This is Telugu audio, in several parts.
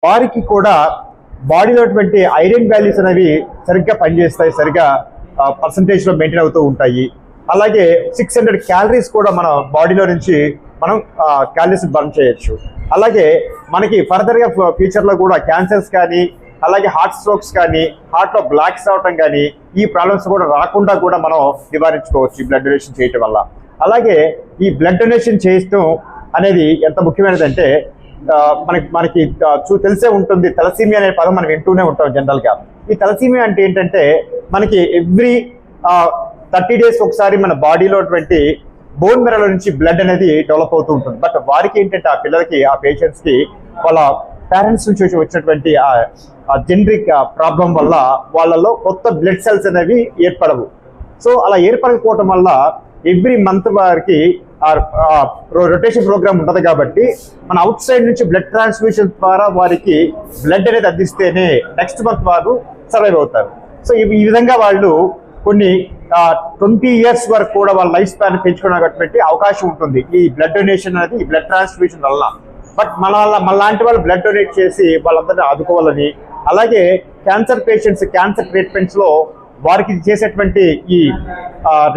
వారికి కూడా బాడీలో ఐరన్ వాల్యూస్ అనేవి సరిగ్గా పనిచేస్తాయి, సరిగ్గా పర్సంటేజ్లో మెయింటైన్ అవుతూ ఉంటాయి. అలాగే 600 క్యాలరీస్ కూడా మన బాడీలో నుంచి మనం క్యాలరీస్ బర్న్ చేయొచ్చు. అలాగే మనకి ఫర్దర్గా ఫ్యూచర్లో కూడా క్యాన్సర్స్ కానీ, అలాగే హార్ట్ స్ట్రోక్స్ కానీ, హార్ట్లో బ్లాక్స్ రావటం కానీ, ఈ ప్రాబ్లమ్స్ కూడా రాకుండా కూడా మనం నివారించుకోవచ్చు ఈ బ్లడ్ డొనేషన్ చేయటం వల్ల. అలాగే ఈ బ్లడ్ డొనేషన్ చేయటం అనేది ఎంత ముఖ్యమైనదంటే మనకి తెలిసే ఉంటుంది, తలసీమియా అనే పదం మనం వింటూనే ఉంటాం జనరల్గా. ఈ తలసీమియా అంటే ఏంటంటే మనకి ఎవ్రీ 30 days ఒకసారి మన బాడీలో బోన్ మెరలో నుంచి బ్లడ్ అనేది డెవలప్ అవుతూ ఉంటుంది. బట్ వారికి ఏంటంటే ఆ పిల్లలకి, ఆ పేషెంట్స్కి వాళ్ళ పేరెంట్స్ నుంచి వచ్చినటువంటి ఆ జెనరిక్ ప్రాబ్లం వల్ల వాళ్ళలో కొత్త బ్లడ్ సెల్స్ అనేవి ఏర్పడవు. సో అలా ఏర్పడకపోవటం వల్ల ఎవ్రీ మంత్ వారికి రొటేషన్ ప్రోగ్రామ్ ఉంటుంది కాబట్టి మన అవుట్ సైడ్ నుంచి బ్లడ్ ట్రాన్స్ఫ్యూషన్ ద్వారా వారికి బ్లడ్ అనేది అందిస్తేనే నెక్స్ట్ మంత్ వారు సర్వైవ్ అవుతారు. సో ఈ విధంగా వాళ్ళు కొన్ని 20 years వరకు కూడా వాళ్ళ లైఫ్ స్పాన్ పెంచుకోవడానికి అవకాశం ఉంటుంది ఈ బ్లడ్ డొనేషన్ అనేది, ఈ బ్లడ్ ట్రాన్స్ఫ్యూషన్ వల్ల. బట్ మనలాంటి వాళ్ళు బ్లడ్ డొనేట్ చేసి వాళ్ళందరినీ ఆదుకోవాలని, అలాగే క్యాన్సర్ పేషెంట్స్ క్యాన్సర్ ట్రీట్మెంట్స్లో వారికి చేసేటువంటి ఈ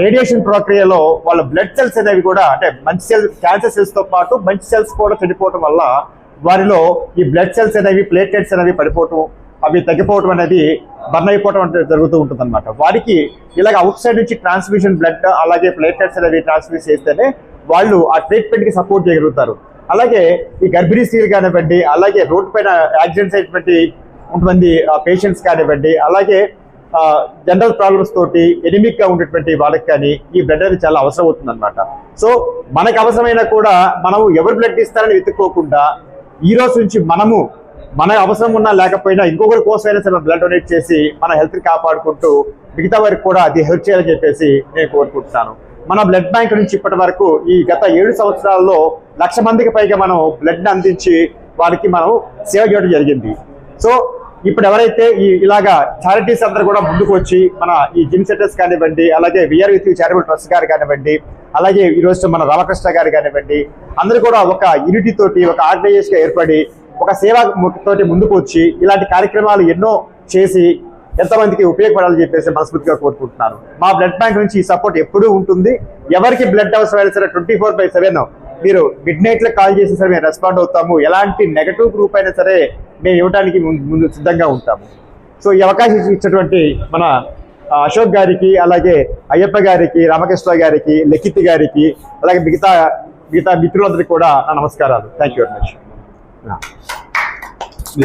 రేడియేషన్ ప్రక్రియలో వాళ్ళ బ్లడ్ సెల్స్ అనేవి కూడా, అంటే మంచి సెల్స్, క్యాన్సర్ సెల్స్తో పాటు మంచి సెల్స్ కూడా చనిపోవటం వల్ల వారిలో ఈ బ్లడ్ సెల్స్ అనేవి, ప్లేట్లెట్స్ అనేవి పడిపోవటం, అవి తగ్గిపోవటం అనేది, బర్న్ అయిపోవటం అనేది జరుగుతూ ఉంటుంది అనమాట. వారికి ఇలాగ అవుట్ సైడ్ నుంచి ట్రాన్స్ఫ్యూషన్ బ్లడ్, అలాగే ప్లేట్లెట్స్ అనేవి ట్రాన్స్ఫ్యూజ్ చేస్తేనే వాళ్ళు ఆ ట్రీట్మెంట్కి సపోర్ట్ చేయగలుగుతారు. అలాగే ఈ గర్భిణీ స్త్రీలు కానివ్వండి, అలాగే రోడ్డు పైన యాక్సిడెంట్స్ అయినటువంటి కొంతమంది పేషెంట్స్ కానివ్వండి, అలాగే జనరల్ ప్రాబ్లమ్స్ తోటి ఎనిమిక్ గా ఉండేటువంటి వాళ్ళకి కానీ ఈ బ్లడ్ అనేది చాలా అవసరం అవుతుంది అనమాట. సో మనకు అవసరమైనా కూడా మనం ఎవరు బ్లడ్ ఇస్తారని వెతుక్కోకుండా ఈ రోజు నుంచి మనము మన అవసరం ఉన్నా లేకపోయినా ఇంకొకరి కోసమైనా సరే బ్లడ్ డొనేట్ చేసి మన హెల్త్ ని కాపాడుకుంటూ మిగతా వారికి కూడా అది హెల్ప్ చేయాలని చెప్పేసి నేను కోరుకుంటున్నాను. మన బ్లడ్ బ్యాంక్ నుంచి ఇప్పటి వరకు ఈ గత 7 సంవత్సరాల్లో 1,00,000 మందికి పైగా మనం బ్లడ్ అందించి వారికి మనం సేవ చేయడం జరిగింది. సో ఇప్పుడు ఎవరైతే ఇలాగా చారిటీస్ అందరూ కూడా ముందుకు వచ్చి మన ఈ జిమ్ సెంటర్స్ కానివ్వండి, అలాగే విఆర్ విత్ చారిటబుల్ ట్రస్ట్ గారు కానివ్వండి, అలాగే ఈరోజు మన రామకృష్ణ గారు కానివ్వండి, అందరూ కూడా ఒక యూనిటీ తోటి, ఒక ఆర్గనైజేషన్ గా ఏర్పడి, ఒక సేవా తోటి ముందుకు వచ్చి ఇలాంటి కార్యక్రమాలు ఎన్నో చేసి ఎంతమందికి ఉపయోగపడాలని చెప్పేసి మనస్ఫూర్తిగా కోరుకుంటున్నాను. మా బ్లడ్ బ్యాంక్ నుంచి ఈ సపోర్ట్ ఎప్పుడూ ఉంటుంది. ఎవరికి బ్లడ్ అవసరమైనా సరే 24/7 మీరు మిడ్నైట్ లో కాల్ చేసి సరే మేము రెస్పాండ్ అవుతాము. ఎలాంటి నెగటివ్ గ్రూప్ అయినా సరే మేము ఇవ్వడానికి ముందు సిద్ధంగా ఉంటాము. సో ఈ అవకాశం ఇచ్చినటువంటి మన అశోక్ గారికి, అలాగే అయ్యప్ప గారికి, రామకృష్ణ గారికి, లెఖిత్ గారికి, అలాగే మిగతా మిత్రులందరికీ కూడా నా నమస్కారాలు. Thank you very much.